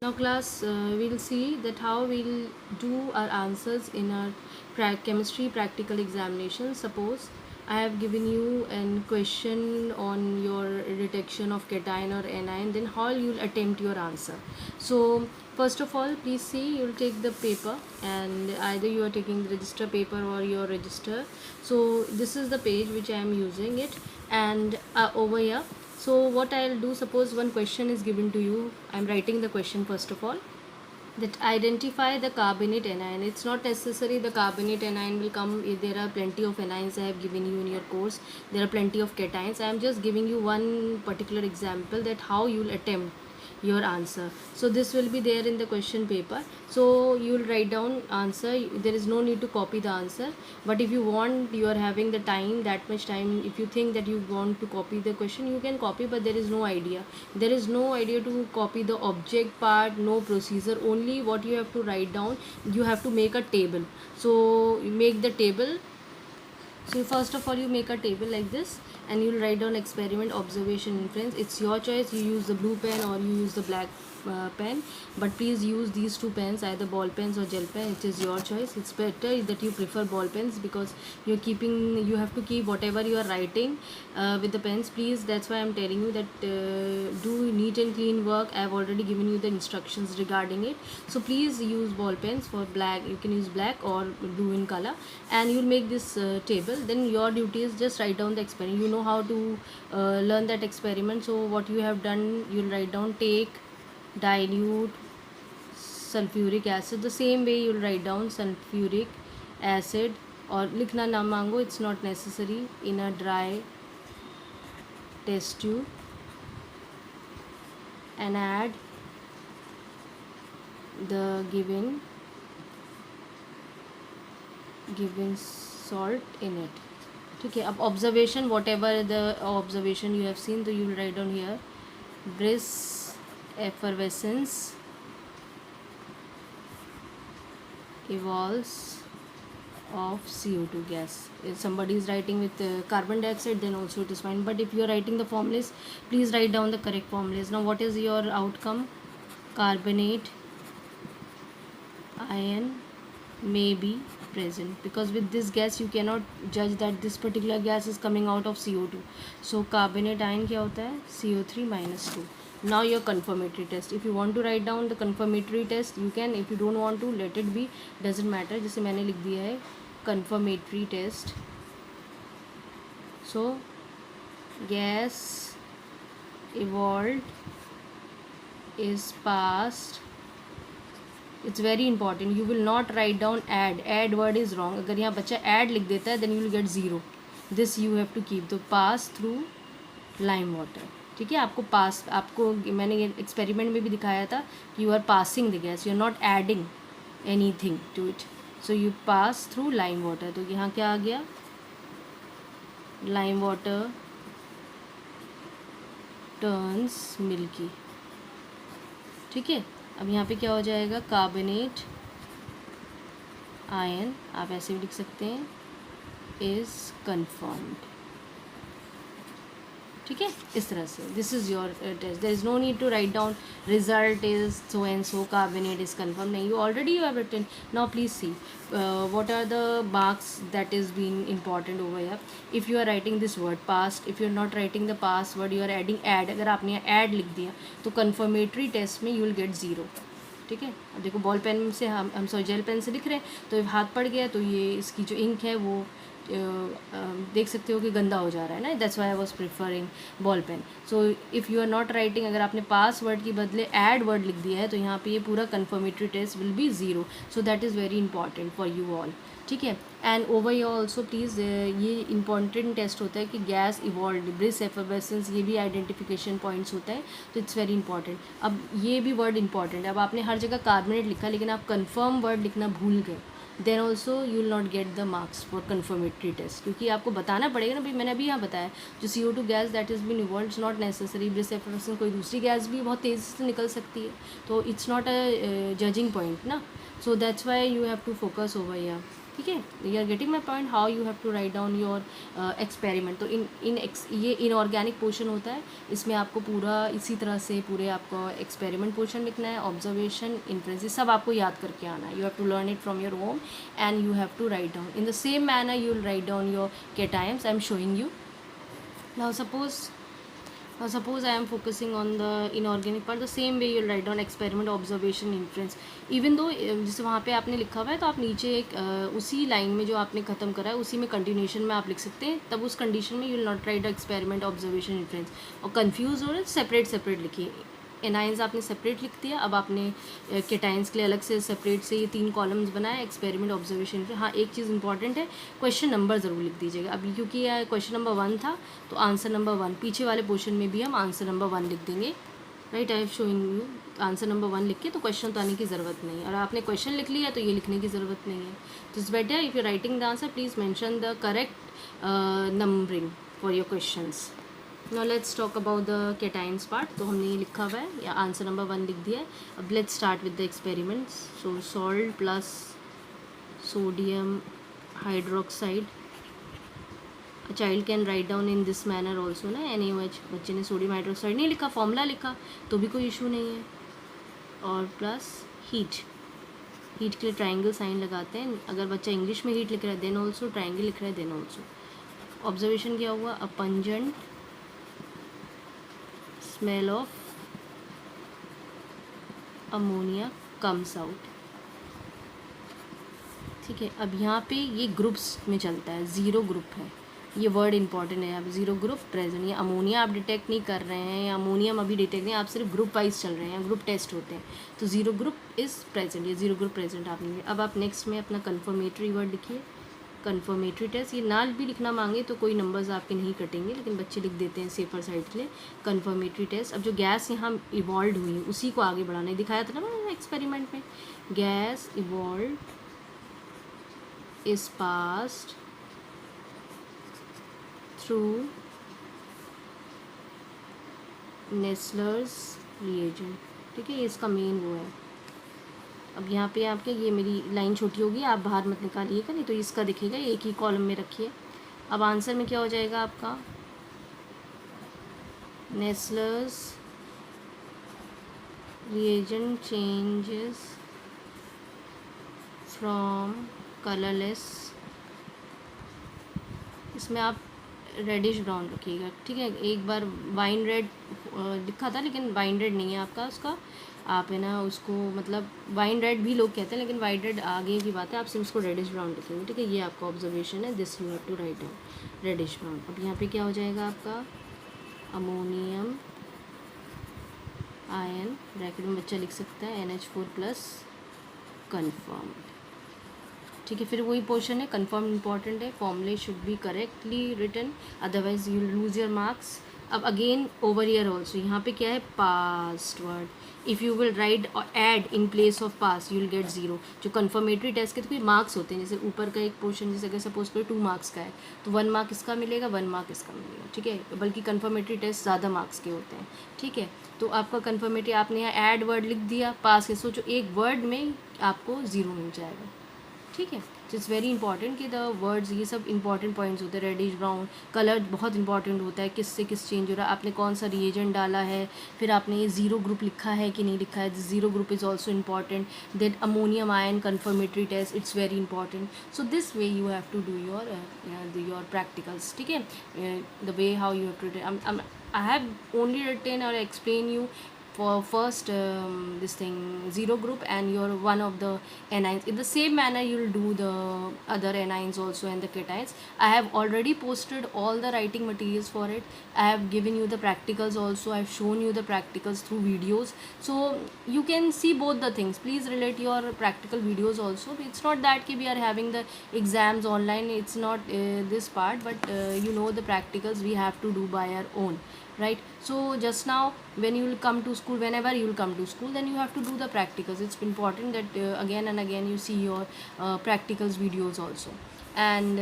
Now class, we'll see that how we'll do our answers in our chemistry practical examination. Suppose I have given you a question on your detection of cation or anion, then how you'll attempt your answer. So first of all, please see, you'll take the paper, and either you are taking the register paper or your register. So this is the page which I am using it, and over here, so what I'll do, suppose one question is given to you. I'm writing the question first of all, that identify the carbonate anion. It's not necessary the carbonate anion will come. There are plenty of anions I have given you in your course. There are plenty of cations. I am just giving you one particular example that how you'll attempt your answer. So this will be there in the question paper, so you'll write down answer. There is no need to copy the answer, but if you want, you are having the time, that much time, if you think that you want to copy the question, you can copy, but there is no idea. There is no idea to copy the object part, no procedure. Only what you have to write down, you have to make a table. So you make the table. So first of all, you make a table like this, and you'll write down experiment, observation, inference. It's your choice. You use the blue pen or you use the black pen, but please use these two pens, either ball pens or gel pen. It is your choice. It's better that you prefer ball pens, because you have to keep whatever you are writing with the pens. Please, that's why I'm telling you that do neat and clean work. I've already given you the instructions regarding it. So please use ball pens. For black, you can use black or blue in color, and you'll make this table. Then your duty is just write down the experiment. You know how to learn that experiment. So what you have done, you'll write down, take dilute sulfuric acid. The same way you'll write down sulfuric acid, or लिखना ना मांगो, it's not necessary, in a dry test tube, and add the given salt in it. ठीक है. अब observation, whatever the observation you have seen, तो you will write down here brisk effervescence evolves of CO2 gas. If somebody is writing with carbon dioxide, then also it is fine, but if you are writing the formulas, please write down the correct formulas. Now what is your outcome? Carbonate ion may be present, because with this gas you cannot judge that this particular gas is coming out of CO2. So carbonate ion क्या होता है? CO3 minus 2. Now your confirmatory test. If you want to write down the confirmatory test, you can. If you don't want to, let it be, doesn't matter. जैसे मैंने लिख दिया है confirmatory test. So gas evolved is passed. It's very important. You will not write down add word is wrong. अगर यहाँ बच्चा add लिख देता है, then you will get 0. This you have to keep. तो pass through lime water. ठीक है. आपको मैंने ये एक्सपेरिमेंट में भी दिखाया था कि you are passing the gas, you are not adding anything to it. So you pass through lime water. तो यहाँ क्या आ गया? Lime water turns milky. ठीक है. अब यहाँ पे क्या हो जाएगा? कार्बोनेट आयन, आप ऐसे भी लिख सकते हैं, इज कन्फर्म्ड. ठीक है. इस तरह से this is your test. There is no need to write down result is so and so, carbonate is confirm. नहीं, you already you have written. Now please see what are the marks that is being important over here. if you are writing this word past, if you are not writing the past word, you are adding add. अगर आपने यहाँ add लिख दिया तो confirmatory test में you will get 0. ठीक है. अब देखो बॉल पेन से हम सॉरी जेल पेन से लिख रहे हैं, तो हाथ पड़ गया तो ये इसकी जो इंक है वो देख सकते हो कि गंदा हो जा रहा है ना. That's why I was preferring ball pen. So if you are not writing, अगर आपने पास वर्ड की बदले ऐड वर्ड लिख दिया है, तो यहाँ पे ये पूरा confirmatory test will be 0. So that is very important for you all. ठीक है. And over your also please, ये इंपॉर्टेंट टेस्ट होता है कि गैस इवॉल्व, ब्रिस्क एफर्वेसेंस, ये भी आइडेंटिफिकेशन पॉइंट्स होता है. तो इट्स वेरी इंपॉर्टेंट. अब ये भी वर्ड इंपॉर्टेंट है. अब आपने हर जगह कार्बोनेट लिखा, लेकिन आप कन्फर्म वर्ड लिखना भूल गए, then also you will not get the marks for confirmatory test, क्योंकि आपको बताना पड़ेगा ना भाई. मैंने अभी यहाँ बताया जो CO2 gas that is been evolve is not necessary. Brisk effervescence कोई दूसरी गैस भी बहुत तेज़ी से निकल सकती है, तो it's not a judging point ना. So that's why you have to focus over here. ठीक है, you are getting my point, how you have to write down your experiment. तो ये इनऑर्गेनिक पोर्शन होता है, इसमें आपको पूरा इसी तरह से पूरे आपको एक्सपेरिमेंट पोर्शन लिखना है, ऑब्जर्वेशन, इन्फ्रेंस, सब आपको याद करके आना है। You have to learn it from your home and you have to write down in the same manner you will write down your cations. I am showing you now. Suppose I am focusing on the inorganic part, the same way you'll write down experiment, observation, inference. Even though जैसे वहाँ पे आपने लिखा हुआ है, तो आप नीचे एक उसी लाइन में जो आपने ख़त्म करा है उसी में कंटिन्यूशन में आप लिख सकते हैं, तब उस कंडीशन में you will not right experiment, observation, inference. और कंफ्यूज हो रहे सेपरेट लिखिए। एनाइंस आपने सेपरेट लिख दिया, अब आपने केटाइंस के लिए अलग से सेपरेट से ये 3 कॉलम्स बनाए, एक्सपेरिमेंट, ऑब्जर्वेशन। हाँ, एक चीज़ इंपॉर्टेंट है, क्वेश्चन नंबर ज़रूर लिख दीजिएगा। अभी क्योंकि यह क्वेश्चन नंबर 1 था, तो आंसर नंबर 1 पीछे वाले पोर्शन में भी हम आंसर नंबर 1 लिख देंगे। Right, I have showing you answer number 1 लिख के, तो क्वेश्चन तो आने की ज़रूरत नहीं है। और आपने क्वेश्चन लिख लिया तो ये लिखने की ज़रूरत नहीं है। तो it's better if you writing the answer, please mention the correct numbering for your questions. Now let's talk about the cations part. तो हमने ये लिखा हुआ है, या आंसर नंबर 1 लिख दिया है। अब let's start with the experiments. So salt plus sodium hydroxide, child can write down in this manner also ना, NaOH। बच्चे ने सोडियम हाइड्रोक्साइड नहीं लिखा, फॉर्मूला लिखा, तो भी कोई इशू नहीं है। और प्लस हीट के लिए ट्राइंगल साइन लगाते हैं। अगर बच्चा इंग्लिश में हीट लिख रहा है देन ऑल्सो, ट्राइंगल लिख रहा है देन ऑल्सो। ऑब्जर्वेशन क्या हुआ, अ pungent smell of ammonia comes out. ठीक है, अब यहाँ पे ये ग्रुप्स में चलता है, ज़ीरो ग्रुप है, ये वर्ड इंपॉर्टेंट है। आप ज़ीरो ग्रुप प्रेजेंट, ये अमोनिया आप डिटेक्ट नहीं कर रहे हैं, या अमोनियम अभी डिटेक्ट नहीं, आप सिर्फ ग्रुप वाइज चल रहे हैं, ग्रुप टेस्ट होते हैं, तो ज़ीरो ग्रुप इज़ प्रेजेंट, ये ज़ीरो ग्रुप प्रेजेंट आप नहीं। अब आप नेक्स्ट में अपना कन्फर्मेटरी वर्ड लिखिए, कन्फर्मेटरी टेस्ट। ये ना भी लिखना मांगे तो कोई नंबर्स आपके नहीं कटेंगे, लेकिन बच्चे लिख देते हैं सेफर साइड के लिए, कन्फर्मेटरी टेस्ट। अब जो गैस यहाँ इवॉल्व हुई है उसी को आगे बढ़ाना है, दिखाया था ना मैंने एक्सपेरिमेंट में, gas evolve is passed through Nessler's reagent. ठीक है, ये इसका मेन वो है। अब यहाँ पे आपके ये मेरी लाइन छोटी होगी, आप बाहर मत निकालिएगा, नहीं तो इसका दिखेगा, एक ही कॉलम में रखिए। अब आंसर में क्या हो जाएगा आपका, Nessler's reagent changes from colourless, इसमें आप रेडिश ब्राउन रखिएगा। ठीक है, एक बार वाइन रेड लिखा था, लेकिन वाइन रेड नहीं है आपका, उसका आप है ना उसको, मतलब वाइन रेड भी लोग कहते हैं, लेकिन वाइन रेड आगे की बात है, आप सिर्फ उसको रेडिश ब्राउन लिखेंगे। ठीक है, ये आपका ऑब्जर्वेशन है, this you have to write down reddish brown. अब यहाँ पे क्या हो जाएगा आपका, अमोनियम आयन, ब्रैकेट में बच्चा लिख सकता है NH4+ कन्फर्म। ठीक है, फिर वही पोर्शन है, कन्फर्म इंपॉर्टेंट है, formulae should be correctly written, otherwise you lose your marks. अब अगेन ओवर ईयर ऑल्सो, यहाँ पे क्या है, past word, if you will write add in place of pass you will get 0। जो confirmatory test के तो कोई मार्क्स होते हैं, जैसे ऊपर का एक पोर्शन, जैसे अगर सपोज करो 2 मार्क्स का है, तो 1 मार्क इसका मिलेगा, 1 मार्क इसका मिलेगा। ठीक है, बल्कि कन्फर्मेटरी टेस्ट ज़्यादा मार्क्स के होते हैं। ठीक है, तो आपका कन्फर्मेटरी, आपने यहाँ ऐड वर्ड लिख दिया, पास के सोचो एक वर्ड में आपको 0 मिल जाएगा। ठीक है, तो इट्स वेरी इंपॉर्टेंट कि द वर्ड्स, ये सब इंपॉर्टेंट पॉइंट्स होते हैं। रेडिश ब्राउन कलर बहुत इंपॉर्टेंट होता है, किस से किस चेंज हो रहा है, आपने कौन सा रिएजेंट डाला है, फिर आपने ये ज़ीरो ग्रुप लिखा है कि नहीं लिखा है, zero group is also important. That ammonium ion confirmatory test, it's very important. So this way you have to do your practicals. ठीक है, the way how you have to, I have only written और explain you for first this thing zero group and your one of the anions. In the same manner you will do the other anions also and the cations. I have already posted all the writing materials for it. I have given you the practicals also, I have shown you the practicals through videos, so you can see both the things. Please relate your practical videos also. It's not that we are having the exams online, it's not this part, but you know the practicals we have to do by our own, right? So just now when you will come to school, whenever you will come to school, then you have to do the practicals. It's important that again and again you see your practicals videos also. And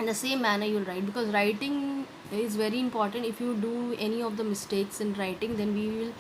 in the same manner you'll write, because writing is very important. If you do any of the mistakes in writing, then we will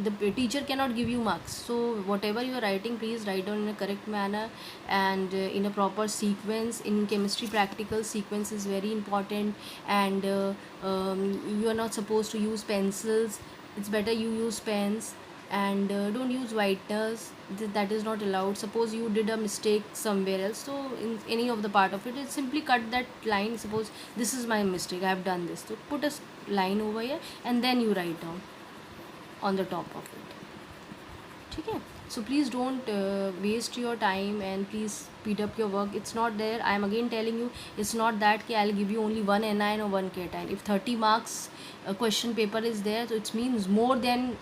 the teacher cannot give you marks. So whatever you are writing, please write down in a correct manner and in a proper sequence. In chemistry practical, sequence is very important. And you are not supposed to use pencils. It's better you use pens. And don't use whiteners. That is not allowed. Suppose you did a mistake somewhere else, so in any of the part of it, simply cut that line. Suppose this is my mistake, I have done this, so put a line over here and then you write down on the top of it. Okay, so please don't waste your time, and please speed up your work. It's not there, I am again telling you, it's not that I'll give you only one anion or one cation. If 30 marks question paper is there, so it means more than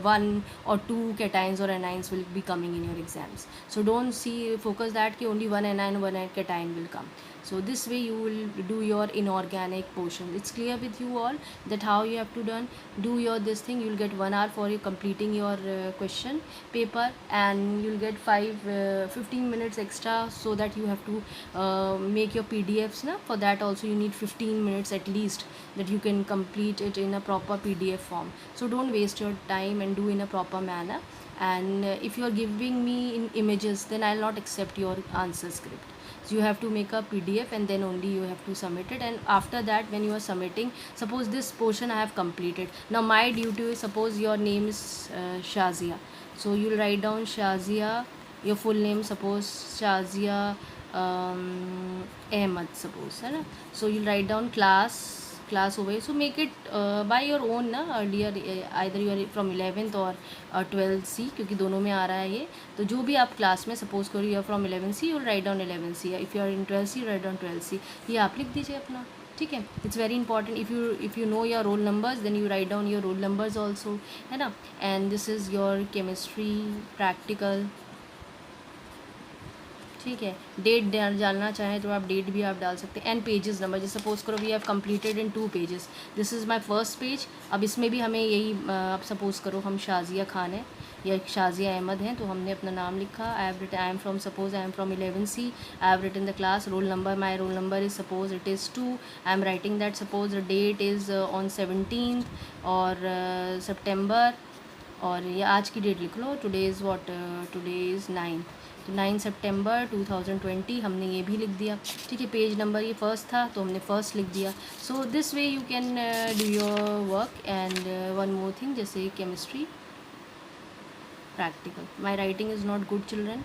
one or two cations or anions will be coming in your exams. So don't focus that only one anion or one cation will come. So this way you will do your inorganic portion. It's clear with you all that how you have to do your this thing. You will get 1 hour for you completing your question paper, and you'll get 15 minutes extra, so that you have to make your PDFs na. For that also you need 15 minutes at least, that you can complete it in a proper PDF form. So don't waste your time and do in a proper manner. And if you are giving me in images, then I'll not accept your answer script. So you have to make a PDF and then only you have to submit it. And after that, when you are submitting, suppose this portion I have completed, now my duty is, suppose your name is Shazia, so you'll write down Shazia, your full name, suppose Shazia Ahmed, suppose है ना. So you'll write down class over here. So make it by your own ना. Earlier either you are from 11th or 12th C, क्योंकि दोनों में आ रहा है ये. तो जो भी आप क्लास में, सपोज करो you are from 11th C, you'll write down 11th C. If you are in 12th C, write down 12th C. ये आप लिख दीजिए अपना. ठीक है. It's very important. If you know your roll numbers, then you write down your roll numbers also, है ना. And this is your chemistry practical. ठीक है. डेट डालना चाहें तो आप डेट भी आप डाल सकते हैं. एंड पेजेस नंबर, जैसे सपोज करो we have completed in 2 pages. This is my first page. अब इसमें भी हमें यही, आप सपोज करो हम शाजिया खान है या शाजिया अहमद हैं, तो हमने अपना नाम लिखा. I am from, suppose I am from 11 C. I have written the class. Roll number, my roll number is, suppose it is 2. I am writing that, suppose the date is on 17th और सितंबर, और ये आज की date लिख लो. Today is what, today is 9. तो 9 सितंबर 2020 हमने ये भी लिख दिया. ठीक है. पेज नंबर ये फर्स्ट था, तो हमने फर्स्ट लिख दिया. सो this way you can do your work. And one more thing, जैसे chemistry practical, my writing is not good children,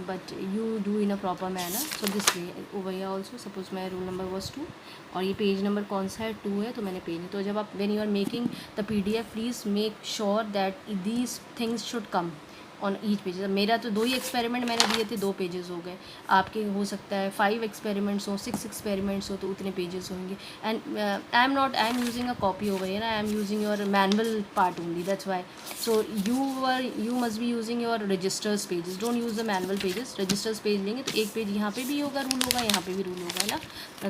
but you do in a proper manner. So this way over here also, suppose my roll number was 2 और ये page number कौन सा है, 2 है, तो मैंने page. तो जब आप when you are making the PDF, please make sure that these things should come on each pages. मेरा तो 2 ही एक्सपेरिमेंट मैंने दिए थे, 2 पेजेस हो गए. आपके हो सकता है 5 एक्सपेरिमेंट्स हो, 6 एक्सपेरिमेंट्स हो, तो उतने पेजेस होंगे. And I am using a copy over here, I am using your manual part only, that's why. So you must be using your registers pages. Don't use the manual pages. Registers page लेंगे तो एक page यहाँ पे भी होगा, rule होगा, यहाँ पे भी रूल होगा, है ना.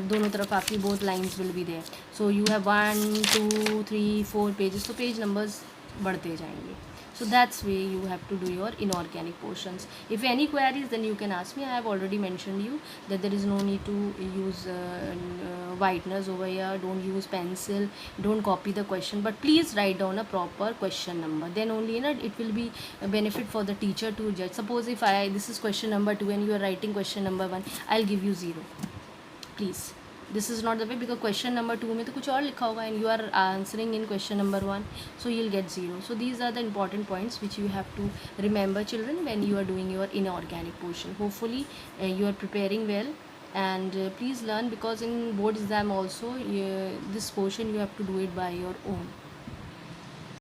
दोनों तरफ आपकी both lines will be there. So you have 1 2 3 4 pages, तो पेज नंबर्स बढ़ते जाएंगे. So that's way you have to do your inorganic portions. If any queries, then you can ask me. I have already mentioned you that there is no need to use whiteners over here. Don't use pencil. Don't copy the question, but please write down a proper question number. Then only it will be a benefit for the teacher to judge. Suppose if this is question number 2 and you are writing question number 1, I'll give you 0. Please. This is not the way, because question number 2 में तो कुछ और लिखा होगा and you are answering in question number 1, so you'll get 0. So these are the important points which you have to remember children when you are doing your inorganic portion. Hopefully you are preparing well, and please learn, because in board exam also this portion you have to do it by your own.